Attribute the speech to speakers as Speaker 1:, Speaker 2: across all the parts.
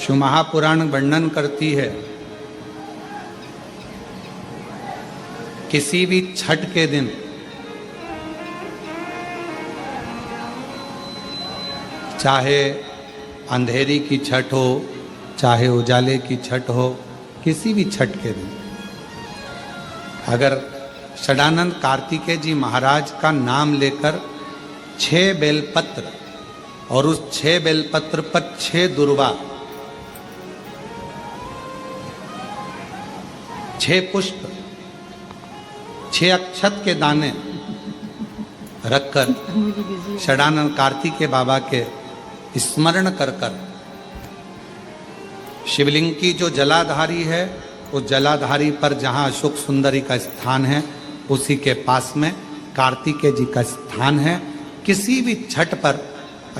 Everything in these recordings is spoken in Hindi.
Speaker 1: शिव महापुराण वर्णन करती है किसी भी छठ के दिन चाहे अंधेरी की छठ हो, चाहे उजाले की छठ हो, किसी भी छठ के दिन अगर षडानंद कार्तिकेय जी महाराज का नाम लेकर 6 बेलपत्र और उस 6 बेलपत्र पर 6 दुर्वा, 6 पुष्प, 6 अक्षत के दाने रखकर षडानंद कार्तिकेय बाबा के स्मरण कर कर शिवलिंग की जो जलाधारी है उस जलाधारी पर जहाँ अशोक सुंदरी का स्थान है उसी के पास में कार्तिकेय जी का स्थान है। किसी भी छठ पर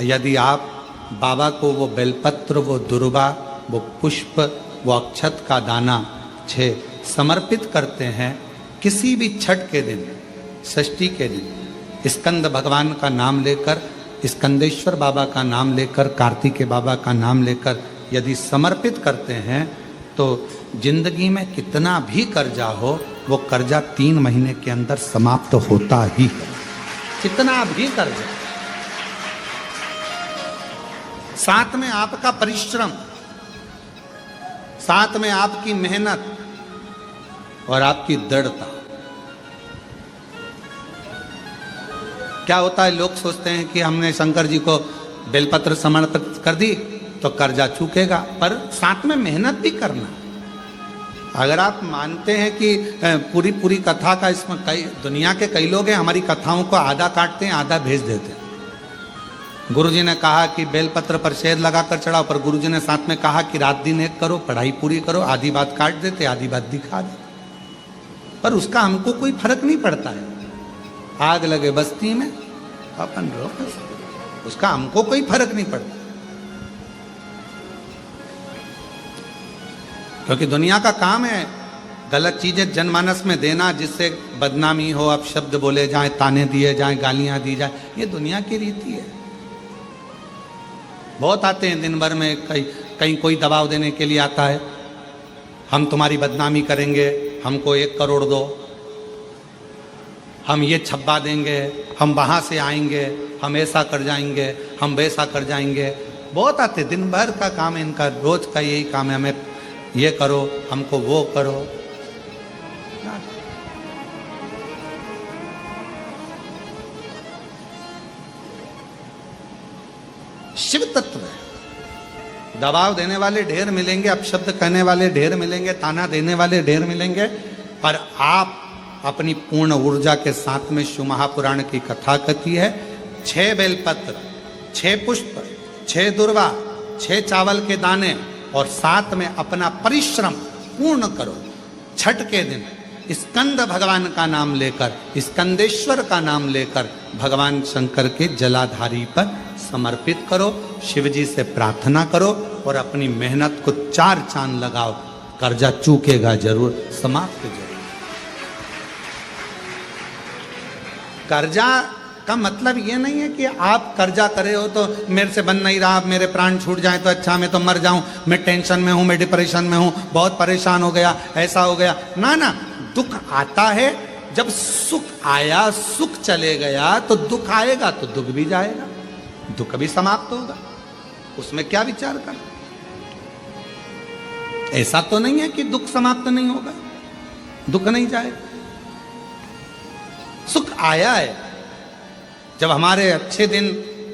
Speaker 1: यदि आप बाबा को वो बेलपत्र, वो दुर्वा, वो पुष्प, वो अक्षत का दाना 6 समर्पित करते हैं, किसी भी छठ के दिन, षष्ठी के दिन स्कंद भगवान का नाम लेकर, स्कंदेश्वर बाबा का नाम लेकर, कार्तिकेय बाबा का नाम लेकर यदि समर्पित करते हैं तो जिंदगी में कितना भी कर्जा हो वो कर्जा 3 महीने के अंदर समाप्त होता ही है। कितना भी कर्जा, साथ में आपका परिश्रम, साथ में आपकी मेहनत और आपकी दृढ़ता। क्या होता है, लोग सोचते हैं कि हमने शंकर जी को बेलपत्र समर्पित कर दी तो कर्जा चूकेगा, पर साथ में मेहनत भी करना। अगर आप मानते हैं कि पूरी कथा का इसमें कई दुनिया के कई लोग हैं हमारी कथाओं को आधा काटते हैं आधा भेज देते हैं। गुरुजी ने कहा कि बेलपत्र पर शेर लगाकर चढ़ाओ, पर गुरुजी ने साथ में कहा कि रात दिन एक करो, पढ़ाई पूरी करो, आधी बात काट देते, आधी बात दिखा देते, पर उसका हमको कोई फर्क नहीं पड़ता है। आग लगे बस्ती में अपन रोक, उसका हमको कोई फर्क नहीं पड़ता, क्योंकि दुनिया का काम है गलत चीजें जनमानस में देना जिससे बदनामी हो, अपशब्द बोले जाएं, ताने दिए जाएं, गालियां दी जाए, ये दुनिया की रीति है। बहुत आते हैं दिन भर में, कहीं कोई दबाव देने के लिए आता है, हम तुम्हारी बदनामी करेंगे, हमको 1 करोड़ दो, हम ये छब्बा देंगे, हम वहाँ से आएंगे, हम ऐसा कर जाएंगे, हम वैसा कर जाएंगे। बहुत आते, दिन भर का काम है इनका, रोज का यही काम है, हमें ये करो, हमको वो करो। शिव तत्व है, दबाव देने वाले ढेर मिलेंगे, अपशब्द कहने वाले ढेर मिलेंगे, ताना देने वाले ढेर मिलेंगे, पर आप अपनी पूर्ण ऊर्जा के साथ में शिव महापुराण की कथा कहती है, 6 बेलपत्र, 6 पुष्प, 6 दुर्वा, 6 चावल के दाने और साथ में अपना परिश्रम पूर्ण करो। छठ के दिन स्कंद भगवान का नाम लेकर, स्कंदेश्वर का नाम लेकर भगवान शंकर के जलाधारी पर समर्पित करो, शिव जी से प्रार्थना करो और अपनी मेहनत को 4 चांद लगाओ, कर्जा चूकेगा जरूर, समाप्त जरूर। कर्जा का मतलब ये नहीं है कि आप कर्जा करे हो तो मेरे से बन नहीं रहा, मेरे प्राण छूट जाए तो अच्छा, मैं तो मर जाऊं, मैं टेंशन में हूं, मैं डिप्रेशन में हूं, बहुत परेशान हो गया, ऐसा हो गया। ना ना, दुख आता है, जब सुख आया, सुख चले गया तो दुख आएगा, तो दुख भी जाएगा, दुख भी समाप्त होगा, उसमें क्या विचार कर। ऐसा तो नहीं है कि दुख समाप्त नहीं होगा, दुख नहीं जाएगा, सुख आया है। जब हमारे अच्छे दिन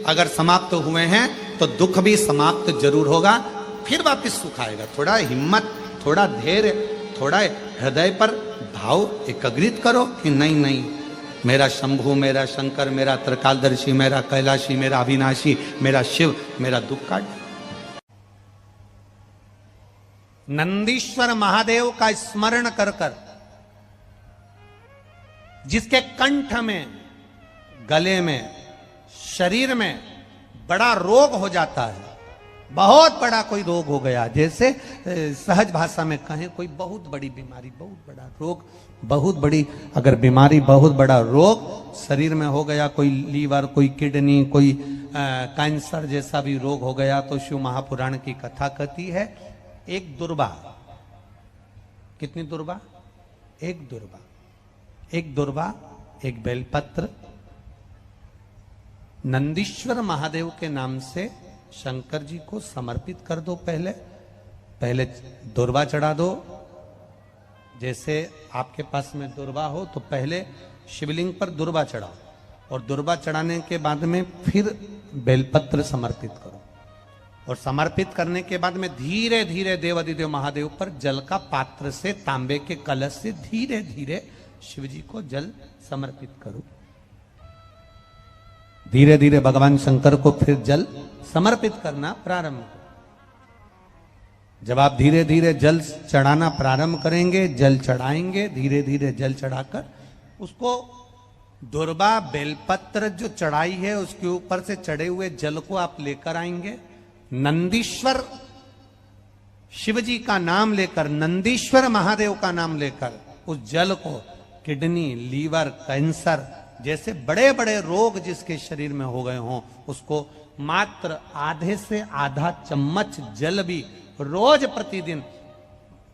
Speaker 1: अगर समाप्त हुए हैं तो दुख भी समाप्त जरूर होगा, फिर वापस सुख आएगा। थोड़ा हिम्मत, थोड़ा धैर्य, थोड़ा हृदय पर भाव एकाग्रित करो कि नहीं नहीं, मेरा शंभु, मेरा शंकर, मेरा त्रिकालदर्शी, मेरा कैलाशी, मेरा अविनाशी, मेरा शिव मेरा दुख काट। नंदीश्वर महादेव का स्मरण कर कर, जिसके कंठ में, गले में, शरीर में बड़ा रोग हो जाता है, बहुत बड़ा कोई रोग हो गया, जैसे सहज भाषा में कहें कोई बहुत बड़ी बीमारी, बहुत बड़ा रोग, बहुत बड़ी अगर बीमारी, बहुत बड़ा रोग शरीर में हो गया, कोई लीवर, कोई किडनी, कोई कैंसर जैसा भी रोग हो गया, तो शिव महापुराण की कथा कहती है एक दुर्वा, कितनी दुर्वा? एक दुर्वा, एक दुर्वा, एक बेलपत्र नंदीश्वर महादेव के नाम से शंकर जी को समर्पित कर दो। पहले दुर्वा चढ़ा दो। जैसे आपके पास में दुर्वा हो तो पहले शिवलिंग पर दुर्वा चढ़ाओ, और दुर्वा चढ़ाने के बाद में फिर बेलपत्र समर्पित करो, और समर्पित करने के बाद में धीरे धीरे देवाधिदेव महादेव पर जल का पात्र से, तांबे के कलश से धीरे धीरे शिव जी को जल समर्पित करो। धीरे धीरे भगवान शंकर को फिर जल समर्पित करना प्रारंभ करो। जब आप धीरे धीरे जल चढ़ाना प्रारंभ करेंगे, जल चढ़ाएंगे, धीरे धीरे जल चढ़ाकर उसको दुर्वा बेलपत्र जो चढ़ाई है उसके ऊपर से चढ़े हुए जल को आप लेकर आएंगे। नंदीश्वर शिव जी का नाम लेकर, नंदीश्वर महादेव का नाम लेकर उस जल को किडनी, लीवर, कैंसर जैसे बड़े बड़े रोग जिसके शरीर में हो गए हों, उसको मात्र आधे से आधा चम्मच जल भी रोज प्रतिदिन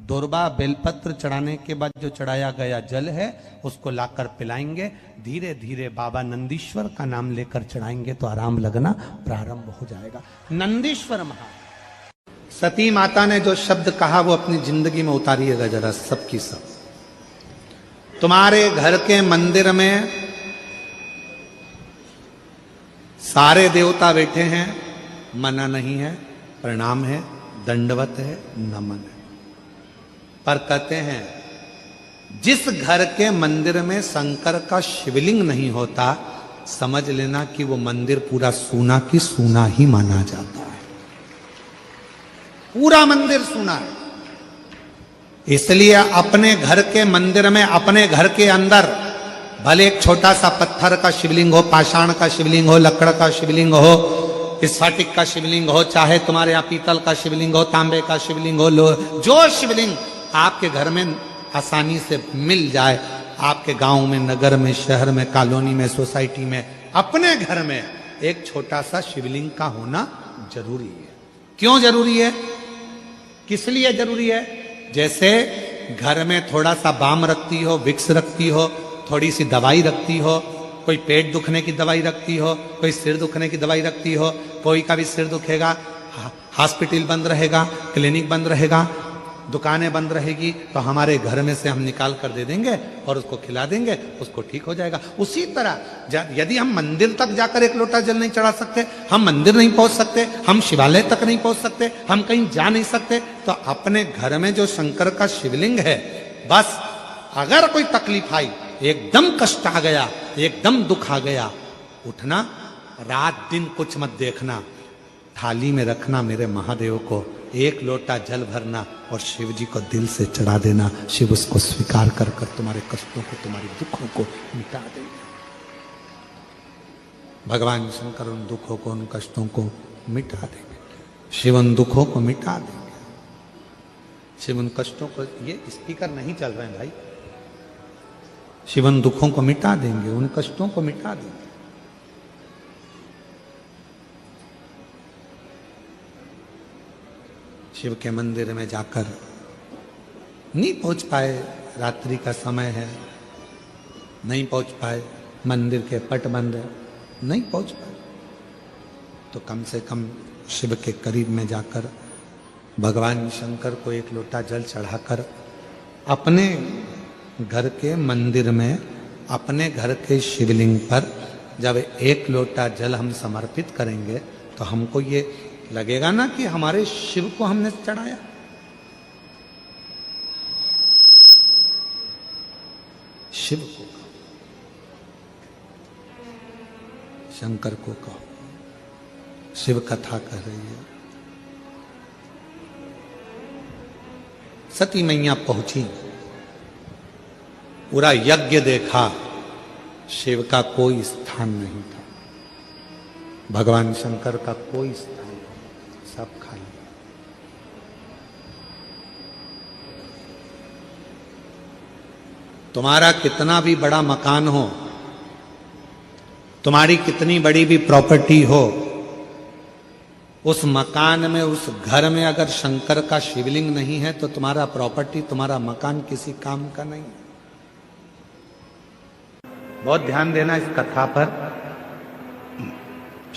Speaker 1: दुर्वा बेलपत्र चढ़ाने के बाद जो चढ़ाया गया जल है उसको लाकर पिलाएंगे। धीरे धीरे बाबा नंदीश्वर का नाम लेकर चढ़ाएंगे तो आराम लगना प्रारंभ हो जाएगा। नंदीश्वर महा सती माता ने जो शब्द कहा वो अपनी जिंदगी में उतारिएगा जरा, सबकी सब। तुम्हारे घर के मंदिर में सारे देवता बैठे हैं, मना नहीं है, प्रणाम है, दंडवत है, नमन है, पर कहते हैं जिस घर के मंदिर में शंकर का शिवलिंग नहीं होता, समझ लेना कि वो मंदिर पूरा सूना की सूना ही माना जाता है। पूरा मंदिर सूना है। इसलिए अपने घर के मंदिर में, अपने घर के अंदर भले एक छोटा सा पत्थर का शिवलिंग हो, पाषाण का शिवलिंग हो, लकड़ का शिवलिंग हो, स्फटिक का शिवलिंग हो, चाहे तुम्हारे यहाँ पीतल का शिवलिंग हो, तांबे का शिवलिंग हो, जो शिवलिंग आपके घर में आसानी से मिल जाए, आपके गांव में, नगर में, शहर में, कॉलोनी में, सोसाइटी में, अपने घर में एक छोटा सा शिवलिंग का होना जरूरी है। क्यों जरूरी है? किस लिए जरूरी है? जैसे घर में थोड़ा सा बाम रखती हो, विक्स रखती हो, थोड़ी सी दवाई रखती हो, कोई पेट दुखने की दवाई रखती हो, कोई सिर दुखने की दवाई रखती हो, कोई का भी सिर दुखेगा, हॉस्पिटल बंद रहेगा, क्लिनिक बंद रहेगा, दुकानें बंद रहेगी, तो हमारे घर में से हम निकाल कर दे देंगे और उसको खिला देंगे, उसको ठीक हो जाएगा। उसी तरह यदि हम मंदिर तक जाकर एक लोटा जल नहीं चढ़ा सकते, हम मंदिर नहीं पहुंच सकते, हम शिवालय तक नहीं पहुंच सकते, हम कहीं जा नहीं सकते, तो अपने घर में जो शंकर का शिवलिंग है, बस अगर कोई तकलीफ आई, एकदम कष्ट आ गया, एकदम दुख आ गया, उठना, रात दिन कुछ मत देखना, थाली में रखना मेरे महादेव को, एक लोटा जल भरना और शिव जी को दिल से चढ़ा देना। शिव उसको स्वीकार कर कर तुम्हारे कष्टों को, तुम्हारे दुखों को मिटा देंगे। भगवान शंकर उन दुखों को, उन कष्टों को मिटा देंगे। शिव उन दुखों को मिटा देंगे। शिव उन कष्टों को, ये स्पीकर नहीं चल रहे हैं भाई, शिव उन दुखों को मिटा देंगे, उन कष्टों को मिटा देंगे। शिव के मंदिर में जाकर नहीं पहुंच पाए, रात्रि का समय है, नहीं पहुंच पाए, मंदिर के पट बंद है, नहीं पहुंच पाए, तो कम से कम शिव के करीब में जाकर भगवान शंकर को एक लोटा जल चढ़ाकर अपने घर के मंदिर में, अपने घर के शिवलिंग पर जब एक लोटा जल हम समर्पित करेंगे तो हमको ये लगेगा ना कि हमारे शिव को हमने चढ़ाया। शिव को कहो, शंकर को कहो, शिव कथा कह रही है। सती मैया पहुंची, पूरा यज्ञ देखा, शिव का कोई स्थान नहीं था, भगवान शंकर का कोई स्थान नहीं। सब खाली। तुम्हारा कितना भी बड़ा मकान हो, तुम्हारी कितनी बड़ी भी प्रॉपर्टी हो, उस मकान में, उस घर में अगर शंकर का शिवलिंग नहीं है तो तुम्हारा प्रॉपर्टी, तुम्हारा मकान किसी काम का नहीं है। बहुत ध्यान देना इस कथा पर।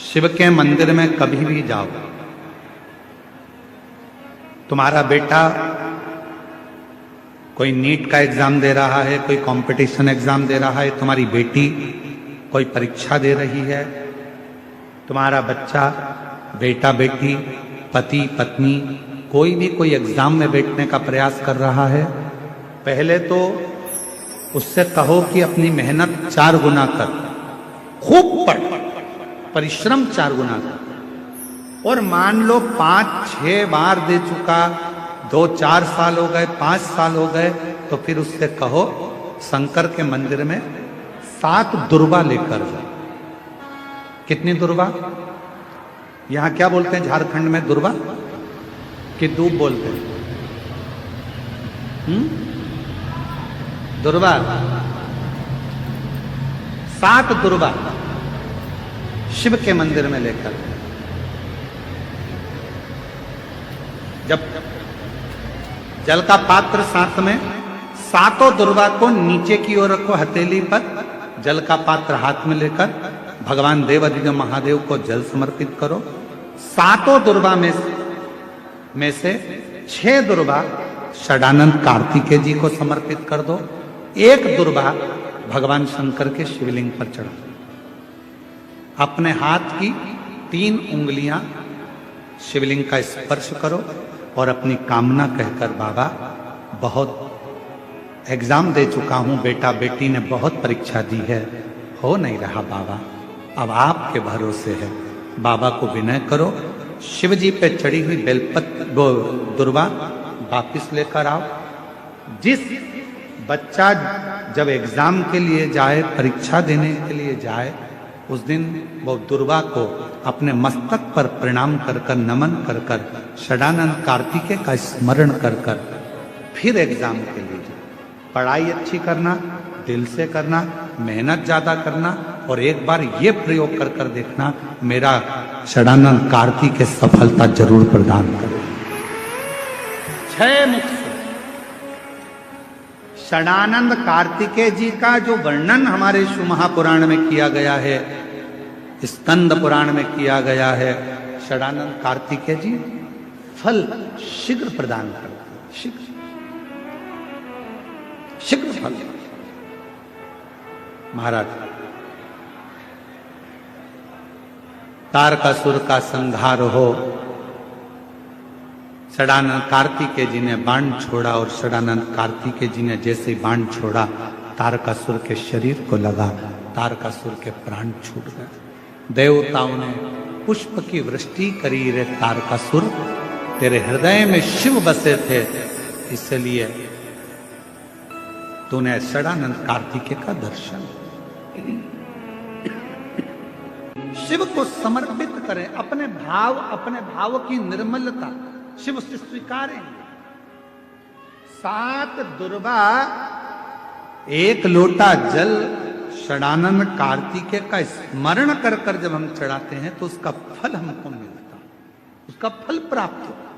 Speaker 1: शिव के मंदिर में कभी भी जाओ, तुम्हारा बेटा कोई नीट का एग्जाम दे रहा है, कोई कंपटीशन एग्जाम दे रहा है, तुम्हारी बेटी कोई परीक्षा दे रही है, तुम्हारा बच्चा, बेटा बेटी, पति पत्नी, कोई भी कोई एग्जाम में बैठने का प्रयास कर रहा है, पहले तो उससे कहो कि अपनी मेहनत 4 गुना कर, खूब पढ़, परिश्रम 4 गुना कर। और मान लो 5-6 बार दे चुका, 2-4 साल हो गए, 5 साल हो गए, तो फिर उससे कहो शंकर के मंदिर में 7 दुर्वा लेकर जाओ। कितनी दुर्वा? यहां क्या बोलते हैं झारखंड में? दुर्वा कि दूब बोलते हैं? दुर्वा। 7 दुर्वा शिव के मंदिर में लेकर, जब जल का पात्र साथ में, 7 दुर्वा को नीचे की ओर रखो हथेली पर, जल का पात्र हाथ में लेकर भगवान देवादिदेव महादेव को जल समर्पित करो। 7 दुर्वा में से 6 दुर्वा षडानंद कार्तिकेय जी को समर्पित कर दो, 1 दुर्वा भगवान शंकर के शिवलिंग पर चढ़ा। अपने हाथ की 3 उंगलियां शिवलिंग का स्पर्श करो और अपनी कामना कहकर, बाबा बहुत एग्जाम दे चुका हूं, बेटा बेटी ने बहुत परीक्षा दी है, हो नहीं रहा बाबा, अब आपके भरोसे है। बाबा को विनय करो, शिव जी पे चढ़ी हुई बेलपत्र दुर्वा वापिस लेकर आओ। जिस बच्चा जब एग्जाम के लिए जाए, परीक्षा देने के लिए जाए, उस दिन वो दुर्वा को अपने मस्तक पर प्रणाम कर कर, नमन कर कर, षडानंद कार्तिकेय का स्मरण कर कर फिर एग्जाम के लिए जाए। पढ़ाई अच्छी करना, दिल से करना, मेहनत ज्यादा करना, और एक बार ये प्रयोग कर कर देखना, मेरा षडानंद कार्तिकेय सफलता जरूर प्रदान करे। 6 मुख से षडानंद कार्तिकेय जी का जो वर्णन हमारे शिव महापुराण में किया गया है, स्कंद पुराण में किया गया है, षडानंद कार्तिकेय जी फल शीघ्र प्रदान करते हैं, शीघ्र फल। महाराज, तारकासुर का संहार हो, षडानंद कार्तिकेय जी ने बाण छोड़ा, और षडानंद कार्तिकेय जी ने जैसे ही बाण छोड़ा, तारकासुर के शरीर को लगा, तारकासुर के प्राण छूट गए। देवताओं ने पुष्प की वृष्टि करी, रे तारकासुर तेरे हृदय में शिव बसे थे, इसलिए तूने षडानंद कार्तिकेय का दर्शन। शिव को समर्पित करें, अपने भाव की निर्मलता शिव से स्वीकारें। 7 दुर्वा, 1 लोटा जल षडानंद कार्तिकेय का स्मरण कर कर जब हम चढ़ाते हैं तो उसका फल हमको मिलता, उसका फल प्राप्त होता।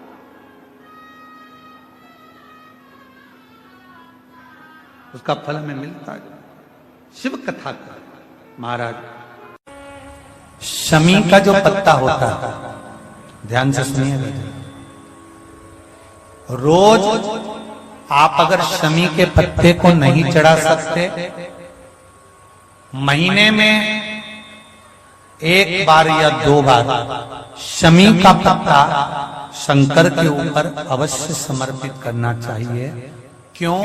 Speaker 1: उसका फल हमें मिलता है। शिव कथा का महाराज, शमी का जो पत्ता होता है, ध्यान से सुनिएगा, रोज आप अगर शमी के पत्ते को नहीं चढ़ा सकते, महीने में 1 बार या 2 बार शमी का पत्ता शंकर के ऊपर अवश्य समर्पित करना चाहिए। क्यों?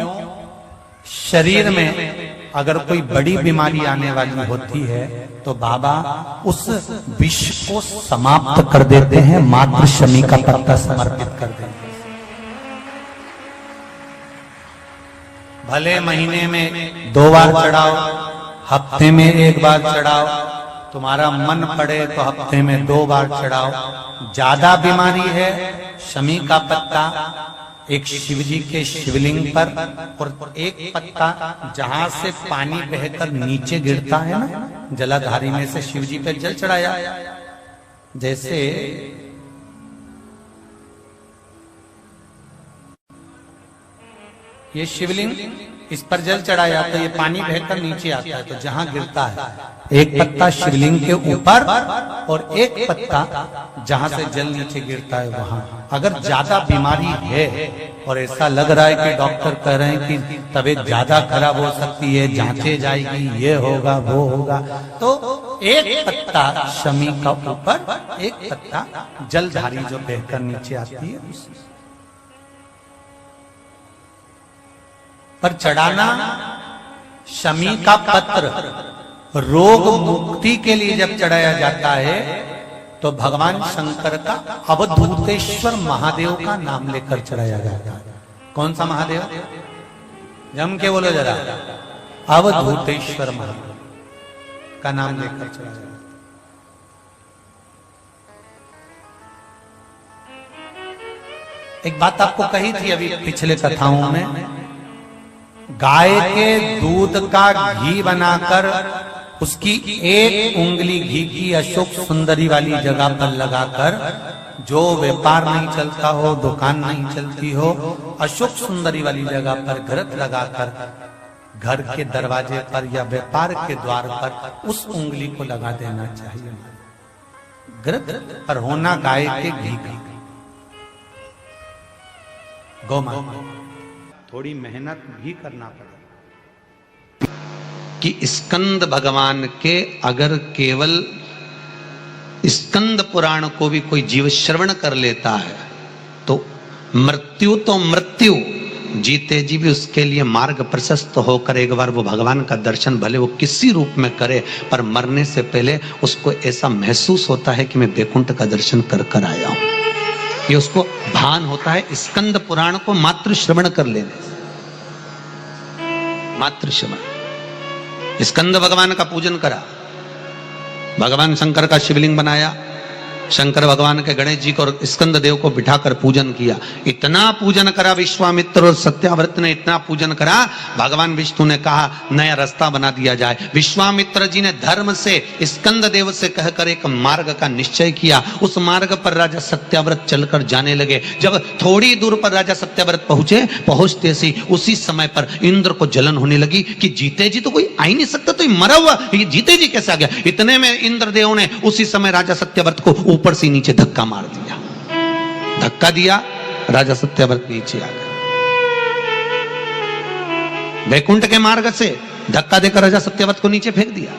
Speaker 1: शरीर में अगर कोई बड़ी बीमारी आने वाली होती है तो बाबा उस विष को समाप्त कर देते हैं, मात्र शमी का पत्ता समर्पित कर देते हैं। भले महीने में 2 बार चढ़ाओ, हफ्ते में 1 बार चढ़ाओ, तुम्हारा मन पड़े तो हफ्ते में 2 बार चढ़ाओ। ज्यादा बीमारी है, शमी का पत्ता एक शिव जी के शिवलिंग पर, और एक पत्ता जहां से पानी बहकर नीचे गिरता है ना, जलाधारी में से शिव जी पे जल चढ़ाया। जैसे ये शिवलिंग, इस पर जल चढ़ाया तो ये पानी बहकर नीचे आता है, तो जहां गिरता है एक पत्ता शिवलिंग के ऊपर और एक पत्ता जहां से जल नीचे गिरता है वहां। अगर ज्यादा बीमारी है और ऐसा लग रहा है कि डॉक्टर कह रहे हैं कि तबीयत ज्यादा खराब हो सकती है, जांचे जाएगी, ये होगा वो होगा, तो एक पत्ता शमी का ऊपर, एक पत्ता जलधारी जो बहकर नीचे आती है पर चढ़ाना। शमी का पत्र रोग मुक्ति के लिए जब चढ़ाया जाता है तो भगवान शंकर का अवधूतेश्वर महादेव का नाम लेकर चढ़ाया जाता है। कौन सा महादेव? जम के बोलो जरा। अवधूतेश्वर महादेव का नाम लेकर चढ़ाया जाता है। एक बात आपको कही थी अभी पिछले कथाओं में, गाय के दूध का घी बनाकर उसकी एक उंगली घी की अशोक सुंदरी वाली जगह पर लगाकर, जो व्यापार नहीं चलता हो, दुकान नहीं चलती हो, अशोक सुंदरी वाली जगह पर घृत लगाकर घर के दरवाजे पर या व्यापार के द्वार पर उस उंगली को लगा देना चाहिए। घृत पर होना गाय के घी का। गौमाता थोड़ी मेहनत भी करना पड़ेगा कि स्कंद भगवान के अगर केवल स्कंद पुराण को भी कोई जीव श्रवण कर लेता है तो मृत्यु, जीते जी भी उसके लिए मार्ग प्रशस्त होकर एक बार वो भगवान का दर्शन भले वो किसी रूप में करे, पर मरने से पहले उसको ऐसा महसूस होता है कि मैं बैकुंठ का दर्शन कर कर आया हूं। ये उसको भान होता है स्कंद पुराण को मात्र श्रवण कर लेने से। मात्र श्रवण। स्कंद भगवान का पूजन करा, भगवान शंकर का शिवलिंग बनाया, शंकर भगवान के गणेश जी को और स्कंद देव को बिठाकर पूजन किया। इतना पूजन करा विश्वामित्र और सत्याव्रत ने, इतना पूजन करा, भगवान विष्णु ने कहा नया रास्ता बना दिया जाए। विश्वामित्र जी ने धर्म से स्कंद देव से कहकर एक मार्ग का निश्चय किया। उस मार्ग पर राजा सत्याव्रत चलकर जाने लगे। जब थोड़ी दूर पर राजा सत्याव्रत पहुंचते सी उसी समय पर इंद्र को जलन होने लगी कि जीते जी तो कोई आ ही नहीं सकता, तो मरा हुआ ये जीते जी कैसे आ गया। इतने में इंद्रदेव ने उसी समय राजा सत्याव्रत को ऊपर से नीचे धक्का मार दिया। धक्का दिया, राजा सत्याव्रत नीचे आ गया। वैकुंठ के मार्ग से धक्का देकर राजा सत्याव्रत को नीचे फेंक दिया।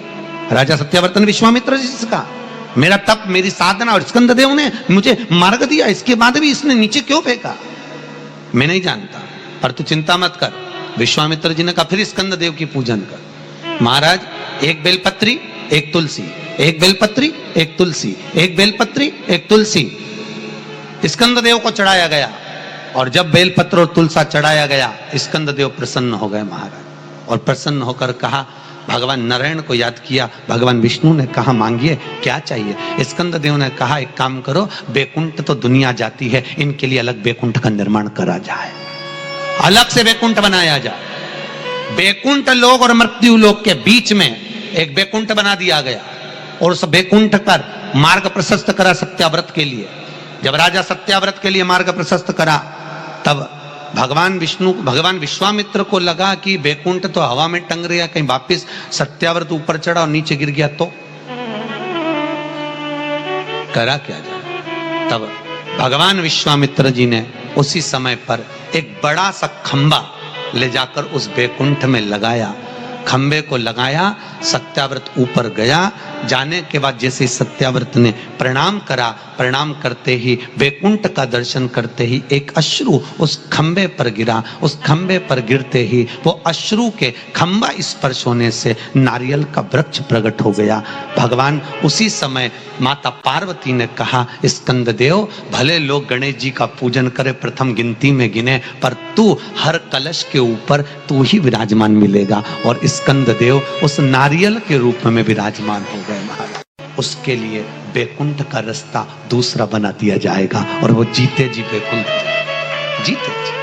Speaker 1: राजा सत्याव्रत ने विश्वामित्र जी से कहा मेरा तप, मेरी साधना और स्कंद देव ने मुझे मार्ग दिया, इसके बाद भी इसने नीचे क्यों फेंका? मैं नहीं जानता, पर तू चिंता मत कर। विश्वामित्र जी ने कहा फिर स्कंद देव की पूजन कर। महाराज एक बेलपत्री एक तुलसी, एक बेलपत्री एक तुलसी, एक बेलपत्री एक तुलसी स्कंद देव को चढ़ाया गया। और जब बेलपत्र और तुलसा चढ़ाया गया, स्कंद देव प्रसन्न हो गए महाराज। और प्रसन्न होकर कहा, भगवान नारायण को याद किया। भगवान विष्णु ने कहा मांगिए क्या चाहिए। स्कंद देव ने कहा एक काम करो, बैकुंठ तो दुनिया जाती है, इनके लिए अलग बैकुंठ का निर्माण करा जाए, अलग से बैकुंठ बनाया जाए। बैकुंठ लोक और मृत्यु लोक के बीच में एक बैकुंठ बना दिया गया और उस बैकुंठ पर मार्ग प्रशस्त करा सत्याव्रत के लिए। जब राजा सत्याव्रत के लिए मार्ग प्रशस्त करा, तब भगवान विश्वामित्र को लगा कि बैकुंठ तो हवा में टंग रहा, कहीं वापिस सत्याव्रत ऊपर चढ़ा और नीचे गिर गया तो करा क्या जाए। तब भगवान विश्वामित्र जी ने उसी समय पर एक बड़ा सा खंबा ले जाकर उस बैकुंठ में लगाया। खंबे को लगाया, सत्याव्रत ऊपर गया। जाने के बाद जैसे सत्याव्रत ने प्रणाम करा, प्रणाम करते ही वैकुंठ का दर्शन करते ही एक अश्रु उस खंबे पर गिरा। उस खंबे पर गिरते ही वो अश्रु के खंबा स्पर्श होने से नारियल का वृक्ष प्रकट हो गया। भगवान उसी समय माता पार्वती ने कहा स्कंद देव, भले लोग गणेश जी का पूजन करे, प्रथम गिनती में गिने, पर तू हर कलश के ऊपर तू ही विराजमान मिलेगा। और स्कंद देव उस नारियल के रूप में विराजमान हो गए महाराज। उसके लिए बैकुंठ का रास्ता दूसरा बना दिया जाएगा और वो जीते जी बैकुंठ जीते जी।